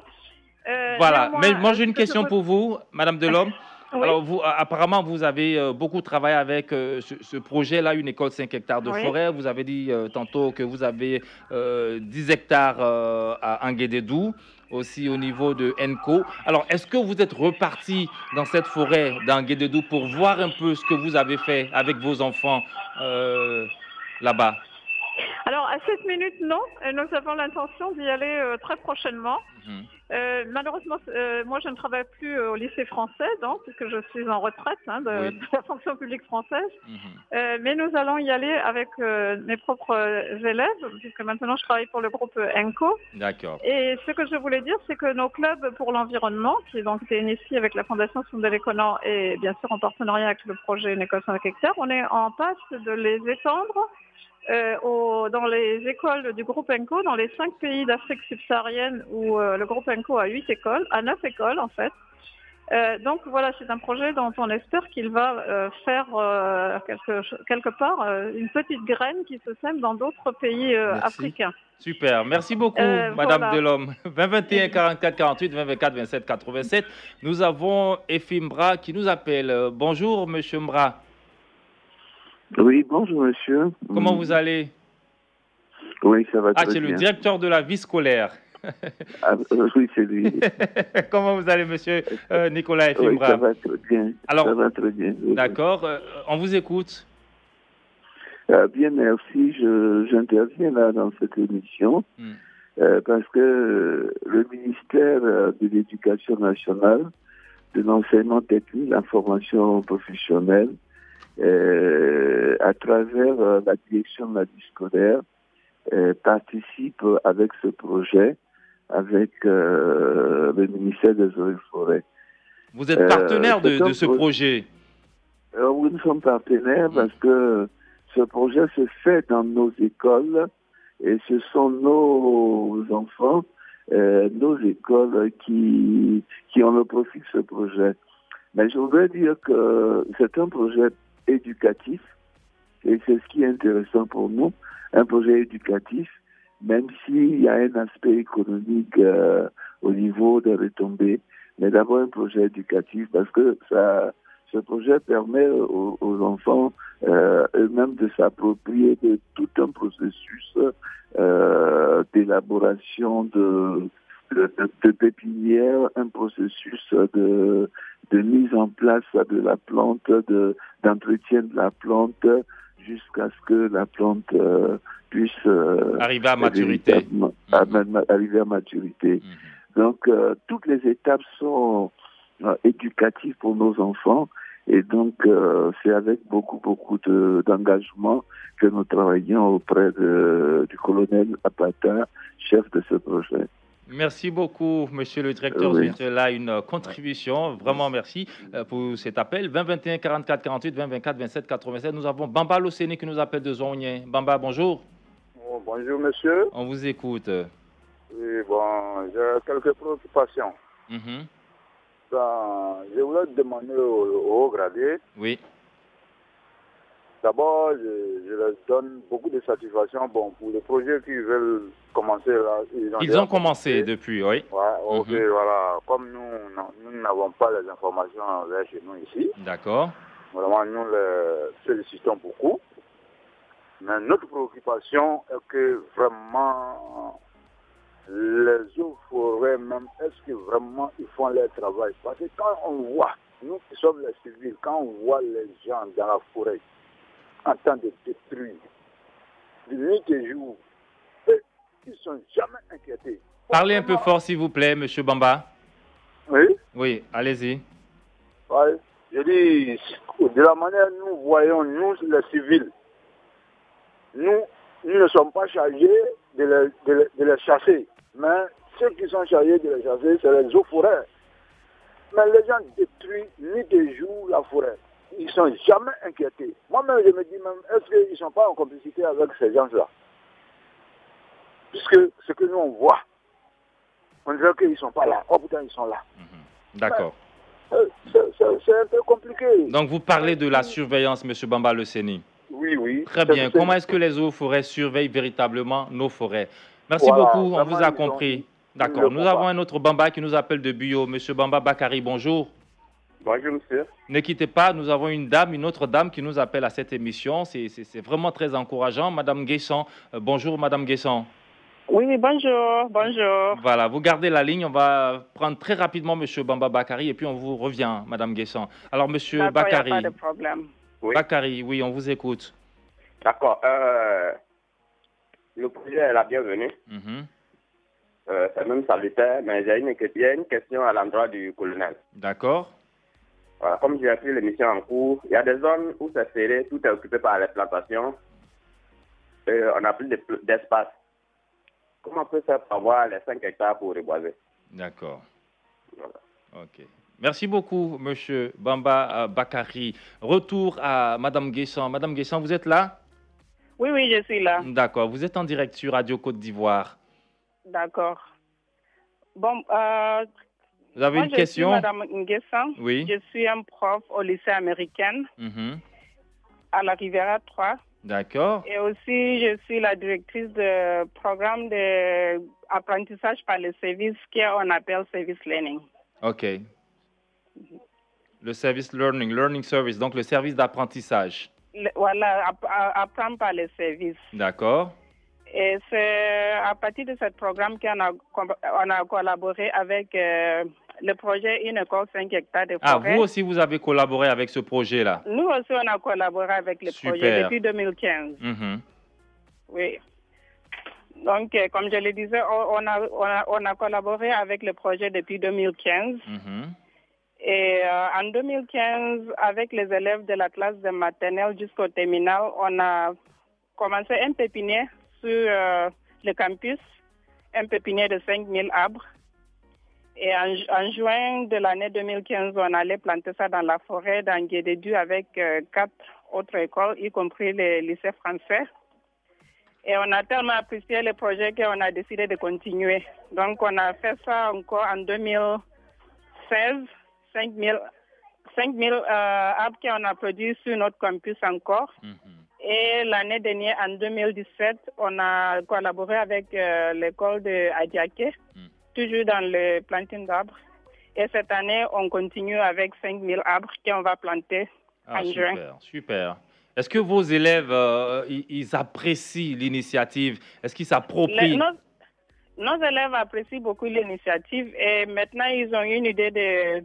Voilà, mais moi j'ai une question pour vous, Madame Delhomme. Oui. Alors, vous, apparemment, vous avez beaucoup travaillé avec ce projet-là, une école 5 hectares de forêt. Vous avez dit tantôt que vous avez 10 hectares à Anguédédou, aussi au niveau de Enco. Alors, est-ce que vous êtes reparti dans cette forêt d'Anguédédou pour voir un peu ce que vous avez fait avec vos enfants là-bas? Alors, à cette minute, non. Nous avons l'intention d'y aller très prochainement. Malheureusement, moi, je ne travaille plus au lycée français, donc, puisque je suis en retraite de la fonction publique française. Mais nous allons y aller avec mes propres élèves, puisque maintenant, je travaille pour le groupe ENCO. D'accord. Et ce que je voulais dire, c'est que nos clubs pour l'environnement, qui ont donc été initiés avec la Fondation Sundele Conan et bien sûr en partenariat avec le projet Une école 5 hectares, on est en passe de les étendre dans les écoles du groupe ENCO, dans les 5 pays d'Afrique subsaharienne où le groupe ENCO a 8 écoles, à 9 écoles en fait. Donc voilà, c'est un projet dont on espère qu'il va faire quelque part une petite graine qui se sème dans d'autres pays africains. Super, merci beaucoup Madame Delhomme. 2021 44 48 2024 27 87. Nous avons Efim Mbra qui nous appelle. Bonjour Monsieur Mbra. Oui, bonjour monsieur. Comment vous allez? Oui, ça va très bien. C'est le directeur de la vie scolaire. Oui, c'est lui. Comment vous allez, monsieur Nicolas Efim Mbra? Oui, ça va très bien. Alors, ça va très bien. D'accord, on vous écoute. Bien, merci. J'interviens là dans cette émission parce que le ministère de l'Éducation nationale, de l'enseignement technique, la formation professionnelle, à travers la direction de la vie scolaire, participe avec ce projet, avec le ministère des Eaux et Forêts. Vous êtes partenaire de ce projet? Oui, nous sommes partenaires parce que ce projet se fait dans nos écoles et ce sont nos enfants, nos écoles qui ont le profit de ce projet. Mais je voudrais dire que c'est un projet éducatif et c'est ce qui est intéressant pour nous, un projet éducatif, même s'il y a un aspect économique au niveau des retombées, mais d'abord un projet éducatif parce que ce projet permet aux enfants eux-mêmes de s'approprier de tout un processus d'élaboration de pépinière, un processus de mise en place de la plante, d'entretien de la plante, jusqu'à ce que la plante puisse arriver à maturité. Arriver à maturité. Donc, toutes les étapes sont éducatives pour nos enfants. Et donc, c'est avec beaucoup d'engagement que nous travaillons auprès du colonel Apata, chef de ce projet. Merci beaucoup, monsieur le directeur. Oui. C'est là une contribution. Vraiment merci pour cet appel. 20 21 44 48 20 24 27 87. Nous avons Bamba Losséné qui nous appelle de Zonye. Bamba, bonjour. Oh, bonjour, monsieur. On vous écoute. Oui, bon, j'ai quelques préoccupations. Je voulais demander aux hauts gradés. Oui. D'abord, je leur donne beaucoup de satisfaction pour les projets qui veulent commencer là. Ils ont commencé depuis, oui. Ouais, ok, voilà. Comme nous n'avons pas les informations vers chez nous ici. D'accord. Vraiment, nous les félicitons beaucoup. Mais notre préoccupation est que vraiment, les eaux forêts même, est-ce que vraiment ils font leur travail? Parce que quand on voit, nous qui sommes les civils, quand on voit les gens dans la forêt, en train de détruire, de nuit et jour, ils ne sont jamais inquiétés. Parlez un peu fort, s'il vous plaît, monsieur Bamba. Oui? Oui, allez-y. Oui, je dis, de la manière nous voyons, nous les civils, nous ne sommes pas chargés de les chasser. Mais ceux qui sont chargés de les chasser, c'est les eaux forêts. Mais les gens détruisent nuit et jour la forêt. Ils ne sont jamais inquiétés. Moi-même, je me dis même, est-ce qu'ils ne sont pas en complicité avec ces gens-là? Puisque ce que nous, on voit, on dirait qu'ils ne sont pas là. Oh putain, ils sont là. D'accord. c'est un peu compliqué. Donc, vous parlez de la surveillance, M. Bamba Le Seni. Oui, oui. Très bien. Comment est-ce que les eaux forêts surveillent véritablement nos forêts? Merci Voilà, beaucoup, on vous a compris. D'accord. Nous avons un autre Bamba qui nous appelle de Buyo. M. Bamba Bakari, bonjour. Bonjour, monsieur. Ne quittez pas, nous avons une autre dame qui nous appelle à cette émission. C'est vraiment très encourageant. Madame Guesson, bonjour Madame Guesson. Oui, bonjour, bonjour. Voilà, vous gardez la ligne. On va prendre très rapidement M. Bamba Bakari et puis on vous revient, Madame Guesson. Alors, M. Bakari. Pas de problème. Oui. Bakari, oui, on vous écoute. D'accord. Le projet est la bienvenue. C'est même salutaire, mais j'ai une question à l'endroit du colonel. D'accord. Voilà, comme j'ai appris l'émission en cours, il y a des zones où c'est serré, tout est occupé par les plantations. Et on n'a plus d'espace. Comment on peut faire pour avoir les 5 hectares pour reboiser? D'accord. Voilà. Ok. Merci beaucoup, M. Bamba Bakari. Retour à Mme Guesson. Mme Guesson, vous êtes là? Oui, oui, je suis là. D'accord. Vous êtes en direct sur Radio Côte d'Ivoire. D'accord. Bon, vous avez une question? Je suis Mme Nguessan. Oui. Je suis un prof au lycée américain à la Riviera 3. D'accord. Et aussi, je suis la directrice du programme d'apprentissage par le service qu'on appelle Service Learning. OK. Le Service Learning Service, donc le service d'apprentissage. Voilà, apprendre par le service. D'accord. Et c'est à partir de ce programme qu'on a collaboré avec le projet Une école 5 hectares de forêt. Ah, vous aussi, vous avez collaboré avec ce projet-là? Nous aussi, on a collaboré avec le projet depuis 2015. Oui. Donc, comme je le disais, on a collaboré avec le projet depuis 2015. Et en 2015, avec les élèves de la classe de maternelle jusqu'au terminal, on a commencé un pépinier sur le campus, un pépinier de 5000 arbres. Et en juin de l'année 2015, on allait planter ça dans la forêt, dans Guédédu, avec 4 autres écoles, y compris les lycées français. Et on a tellement apprécié le projet qu'on a décidé de continuer. Donc, on a fait ça encore en 2016, 5000 arbres qu'on a produits sur notre campus encore. Et l'année dernière, en 2017, on a collaboré avec l'école de Adiaké, toujours dans le planting d'arbres. Et cette année, on continue avec 5000 arbres qu'on va planter en juin. Super. Est-ce que vos élèves, ils apprécient l'initiative? Est-ce qu'ils s'approprient? Nos élèves apprécient beaucoup l'initiative et maintenant, ils ont une idée de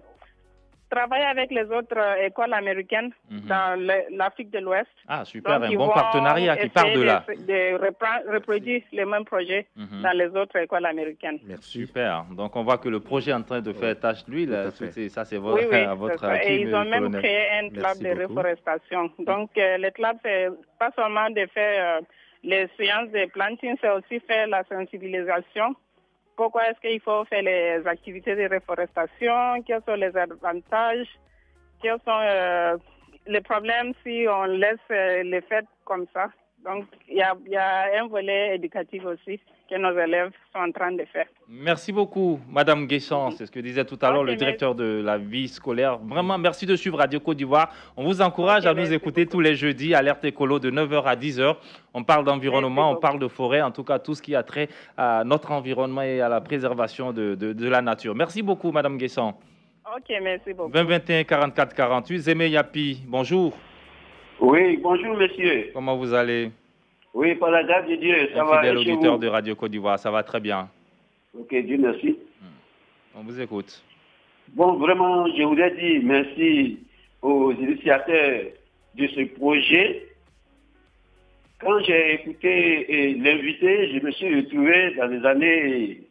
travailler avec les autres écoles américaines dans l'Afrique de l'Ouest. Ah, super, donc, un bon partenariat qui part de là. De reproduire les mêmes projets dans les autres écoles américaines. Merci. Super. Donc, on voit que le projet est en train de faire tâche d'huile. Ça, c'est votre acquis. Et ils ont même créé un club de reforestation. Donc, le club, c'est pas seulement de faire les séances de planting, c'est aussi faire la sensibilisation. Pourquoi est-ce qu'il faut faire les activités de reforestation? Quels sont les avantages? Quels sont les problèmes si on laisse les fêtes comme ça? Donc, il y a un volet éducatif aussi que nos élèves sont en train de faire. Merci beaucoup, Madame Guesson. C'est ce que disait tout à l'heure le directeur de la vie scolaire. Vraiment, merci de suivre Radio Côte d'Ivoire. On vous encourage à nous écouter tous les jeudis, Alerte Écolo de 9h à 10h. On parle d'environnement, on parle de forêt, en tout cas tout ce qui a trait à notre environnement et à la préservation de la nature. Merci beaucoup, Madame Guesson. Ok, merci beaucoup. 2021 44 48. Zémé Yapi, bonjour. Oui, bonjour, monsieur. Comment vous allez? Oui, par la grâce de Dieu, ça va. Fidèle auditeur de Radio Côte d'Ivoire, ça va très bien. Ok, Dieu merci. On vous écoute. Bon, vraiment, je voudrais dire merci aux initiateurs de ce projet. Quand j'ai écouté l'invité, je me suis retrouvé dans les années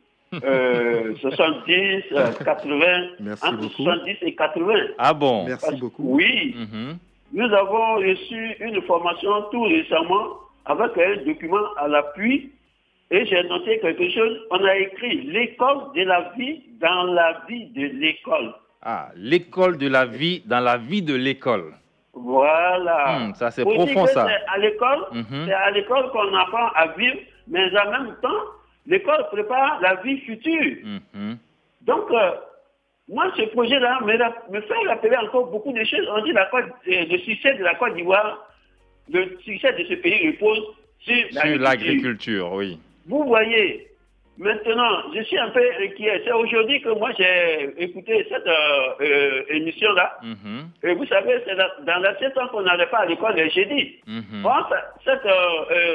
70, 80, entre 70 et 80. Ah bon? Merci beaucoup. Oui. Nous avons reçu une formation tout récemment avec un document à l'appui et j'ai noté quelque chose. On a écrit l'école de la vie dans la vie de l'école. Ah, l'école de la vie dans la vie de l'école. Voilà. Ça c'est profond ça. C'est à l'école qu'on apprend à vivre, mais en même temps, l'école prépare la vie future. Donc, Moi, ce projet-là me fait rappeler encore beaucoup de choses. On dit le succès de la Côte d'Ivoire, le succès de ce pays repose sur l'agriculture, oui. Vous voyez, maintenant, je suis un peu inquiet. C'est aujourd'hui que moi j'ai écouté cette émission-là. Et vous savez, c'est dans l'ancien temps qu'on n'allait pas à l'école les jeudis. Cette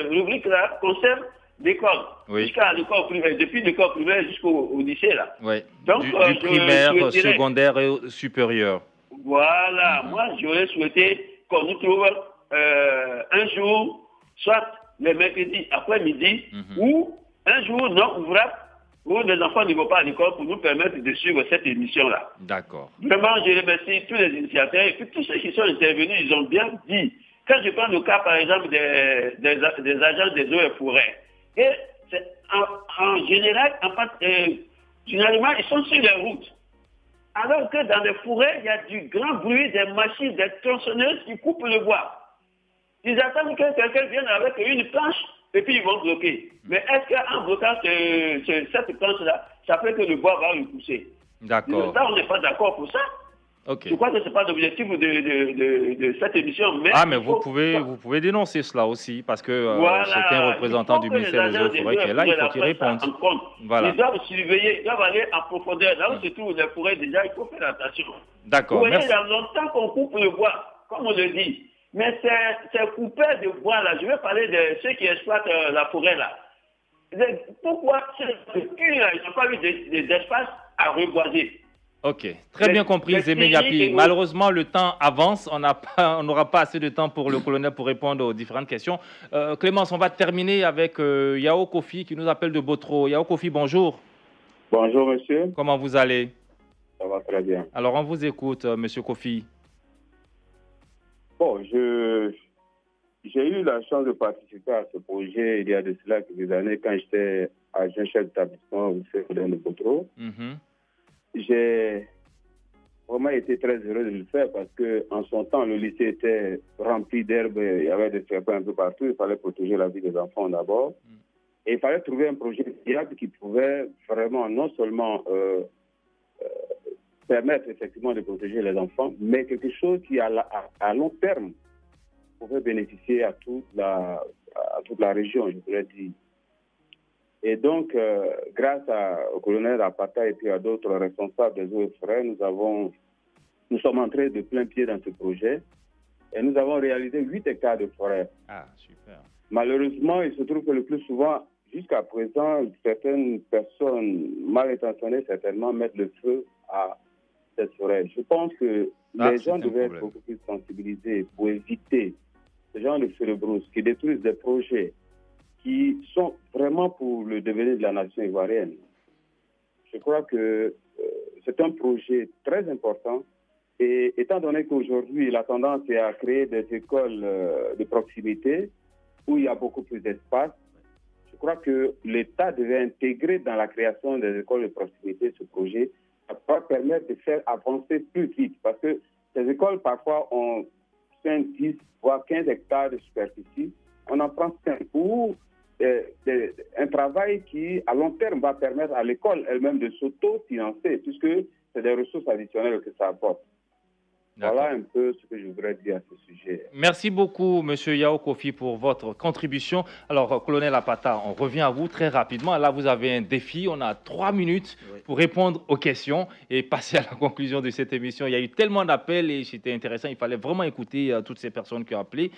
rubrique-là concerne l'école, jusqu'à l'école primaire, depuis l'école primaire jusqu'au lycée là. Oui. Donc, du primaire, secondaire et supérieur. Voilà, moi j'aurais souhaité qu'on nous trouve un jour, soit le mercredi après-midi, ou un jour non ouvrable, où les enfants ne vont pas à l'école pour nous permettre de suivre cette émission-là. D'accord. Vraiment, je remercie tous les initiateurs et puis tous ceux qui sont intervenus, ils ont bien dit. Quand je prends le cas, par exemple, des agents des eaux et forêts, et en général, finalement, ils sont sur les routes. Alors que dans les forêts, il y a du grand bruit des machines, des tronçonneuses qui coupent le bois. Ils attendent que quelqu'un vienne avec une planche et puis ils vont bloquer. Mais est-ce qu'en bloquant cette planche-là, ça fait que le bois va repousser? D'accord. Là, on n'est pas d'accord pour ça. Okay. Je crois que ce n'est pas l'objectif de cette émission. Mais vous pouvez dénoncer cela aussi, parce que certains représentants du ministère des Eaux et Forêts qui est là, il faut y répondre. Voilà. Ils doivent surveiller, ils doivent aller en profondeur. Là où se trouvent les forêts déjà, il faut faire attention. D'accord. Vous voyez, il y a longtemps qu'on coupe le bois, comme on le dit. Mais ces coupeurs de bois là, je vais parler de ceux qui exploitent la forêt là. Pourquoi ils n'ont pas eu d'espace à reboiser? Ok, très bien compris, Zémé Yapi. Malheureusement, le temps avance. On n'aura pas assez de temps pour le colonel pour répondre aux différentes questions. Clémence, on va terminer avec Yao Kofi qui nous appelle de Botro. Yao Kofi, bonjour. Bonjour, monsieur. Comment vous allez? Ça va très bien. Alors, on vous écoute, monsieur Kofi. Bon, j'ai eu la chance de participer à ce projet il y a de cela quelques années quand j'étais agent chef d'établissement au lycée de Botro. J'ai vraiment été très heureux de le faire parce qu'en son temps, le lycée était rempli d'herbes, il y avait des serpents un peu partout, il fallait protéger la vie des enfants d'abord. Et il fallait trouver un projet viable qui pouvait vraiment non seulement permettre effectivement de protéger les enfants, mais quelque chose qui, à long terme, pouvait bénéficier à toute la région, je pourrais dire. Et donc, grâce au colonel Apata et puis à d'autres responsables des eaux et forêts, nous sommes entrés de plein pied dans ce projet et nous avons réalisé 8 hectares de forêt. Ah, super. Malheureusement, il se trouve que le plus souvent, jusqu'à présent, certaines personnes mal intentionnées, certainement, mettent le feu à cette forêt. Je pense que les gens devaient être beaucoup plus sensibilisés pour éviter ce genre de feux de brousse qui détruisent des projets qui sont vraiment pour le devenir de la nation ivoirienne. Je crois que c'est un projet très important et étant donné qu'aujourd'hui la tendance est à créer des écoles de proximité où il y a beaucoup plus d'espace, je crois que l'État devait intégrer dans la création des écoles de proximité ce projet. Ça va permettre de faire avancer plus vite parce que ces écoles parfois ont 5, 10, voire 15 hectares de superficie. On en prend 5 ou un travail qui, à long terme, va permettre à l'école elle-même de s'auto-financer, puisque c'est des ressources additionnelles que ça apporte. Voilà un peu ce que je voudrais dire à ce sujet. Merci beaucoup, M. Yao Kofi, pour votre contribution. Alors, colonel Apata, on revient à vous très rapidement. Là, vous avez un défi. On a 3 minutes pour répondre aux questions et passer à la conclusion de cette émission. Il y a eu tellement d'appels et c'était intéressant. Il fallait vraiment écouter toutes ces personnes qui ont appelé.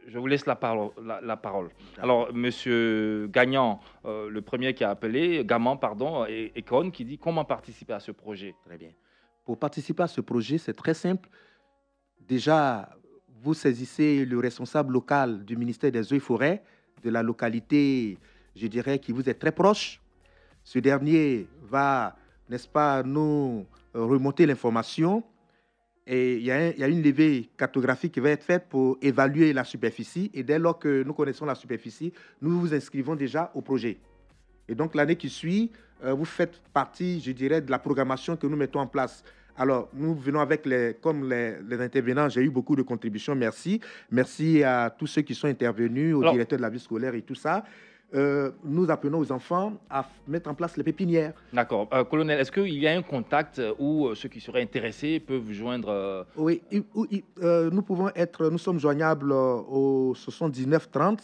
Je vous laisse la parole. Alors, M. Gagnant, le premier qui a appelé, Gaman, pardon, et Econ, qui dit comment participer à ce projet. Très bien. Pour participer à ce projet, c'est très simple. Déjà, vous saisissez le responsable local du ministère des Eaux et Forêts, de la localité, je dirais, qui vous est très proche. Ce dernier va, n'est-ce pas, nous remonter l'information. Et il y a une levée cartographique qui va être faite pour évaluer la superficie. Et dès lors que nous connaissons la superficie, nous vous inscrivons déjà au projet. Et donc, l'année qui suit, vous faites partie, je dirais, de la programmation que nous mettons en place. Alors, nous venons avec les intervenants. J'ai eu beaucoup de contributions. Merci. Merci à tous ceux qui sont intervenus, au directeur de la vie scolaire et tout ça. nous apprenons aux enfants à mettre en place les pépinières. D'accord. Colonel, est-ce qu'il y a un contact où ceux qui seraient intéressés peuvent joindre... Oui, nous sommes joignables au 79 30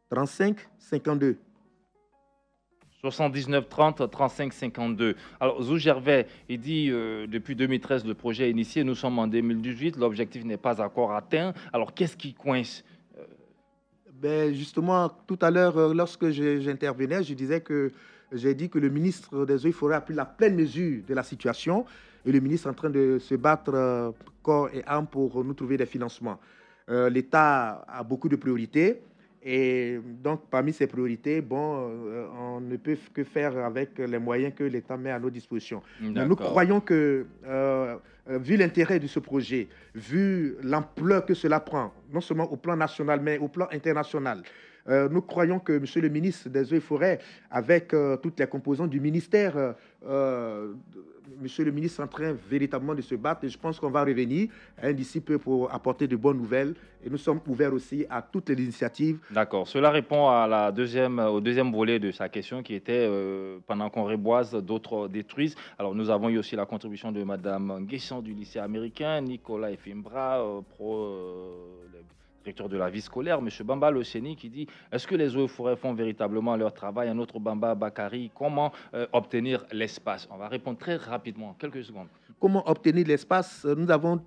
35 52. 79 30 35 52. Alors, Zou Gervais, il dit depuis 2013, le projet est initié, nous sommes en 2018, l'objectif n'est pas encore atteint. Alors, qu'est-ce qui coince? Ben justement, tout à l'heure, lorsque j'intervenais, j'ai dit que le ministre des Eaux et Forêts a pris la pleine mesure de la situation et le ministre est en train de se battre corps et âme pour nous trouver des financements. L'État a beaucoup de priorités. Et donc, parmi ces priorités, on ne peut que faire avec les moyens que l'État met à nos dispositions. Nous croyons que, vu l'intérêt de ce projet, vu l'ampleur que cela prend, non seulement au plan national, mais au plan international, nous croyons que Monsieur le ministre des Eaux et Forêts, avec toutes les composantes du ministère, Monsieur le ministre est en train véritablement de se battre et je pense qu'on va revenir d'ici peu pour apporter de bonnes nouvelles et nous sommes ouverts aussi à toutes les initiatives. D'accord. Cela répond à au deuxième volet de sa question qui était pendant qu'on reboise, d'autres détruisent. Alors nous avons eu aussi la contribution de Madame Nguessan du lycée américain, Nicolas Efimbra, directeur de la vie scolaire, M. Bamba Loceni, qui dit « Est-ce que les eaux et forêts font véritablement leur travail ?» Un autre Bamba Bakari, comment obtenir l'espace? On va répondre très rapidement, quelques secondes. Comment obtenir l'espace? Nous avons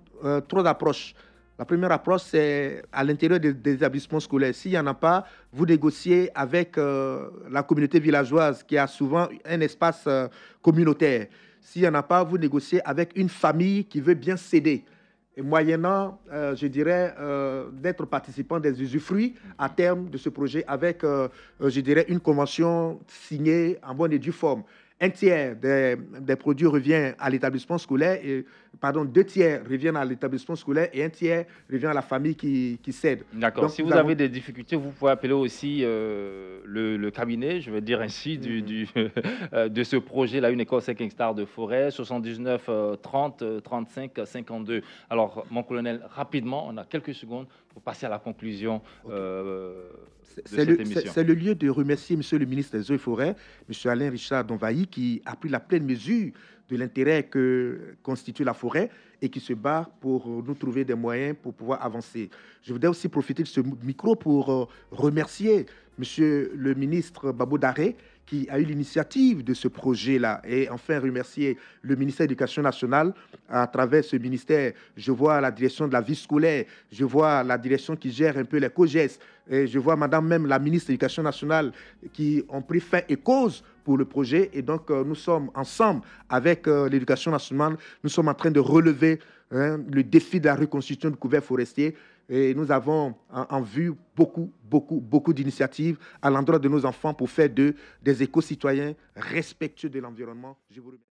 trois approches. La première approche, c'est à l'intérieur des établissements scolaires. S'il n'y en a pas, vous négociez avec la communauté villageoise qui a souvent un espace communautaire. S'il n'y en a pas, vous négociez avec une famille qui veut bien céder. Et moyennant, je dirais, d'être participant des usufruits à terme de ce projet avec, je dirais, une convention signée en bonne et due forme. Un tiers des produits revient à l'établissement scolaire, deux tiers reviennent à l'établissement scolaire et un tiers revient à la famille qui cède. D'accord. Si vous avez des difficultés, vous pouvez appeler aussi le cabinet, je veux dire ainsi, de ce projet-là, une école 5 hectares de forêt, 79 30 35 52. Alors, mon colonel, rapidement, on a quelques secondes pour passer à la conclusion. C'est le lieu de remercier Monsieur le ministre des Eaux et Forêts, Monsieur Alain Richard Donvailly, qui a pris la pleine mesure de l'intérêt que constitue la forêt et qui se bat pour nous trouver des moyens pour pouvoir avancer. Je voudrais aussi profiter de ce micro pour remercier Monsieur le ministre Babo Daré, qui a eu l'initiative de ce projet-là. Et enfin, remercier le ministère de l'Éducation nationale. À travers ce ministère, je vois la direction de la vie scolaire, je vois la direction qui gère un peu les COGES, et je vois madame même la ministre de l'Éducation nationale qui ont pris fin et cause pour le projet. Et donc, nous sommes ensemble avec l'Éducation nationale, nous sommes en train de relever le défi de la reconstitution du couvert forestier. Et nous avons en vue beaucoup d'initiatives à l'endroit de nos enfants pour faire d'eux des éco-citoyens respectueux de l'environnement. Je vous remercie.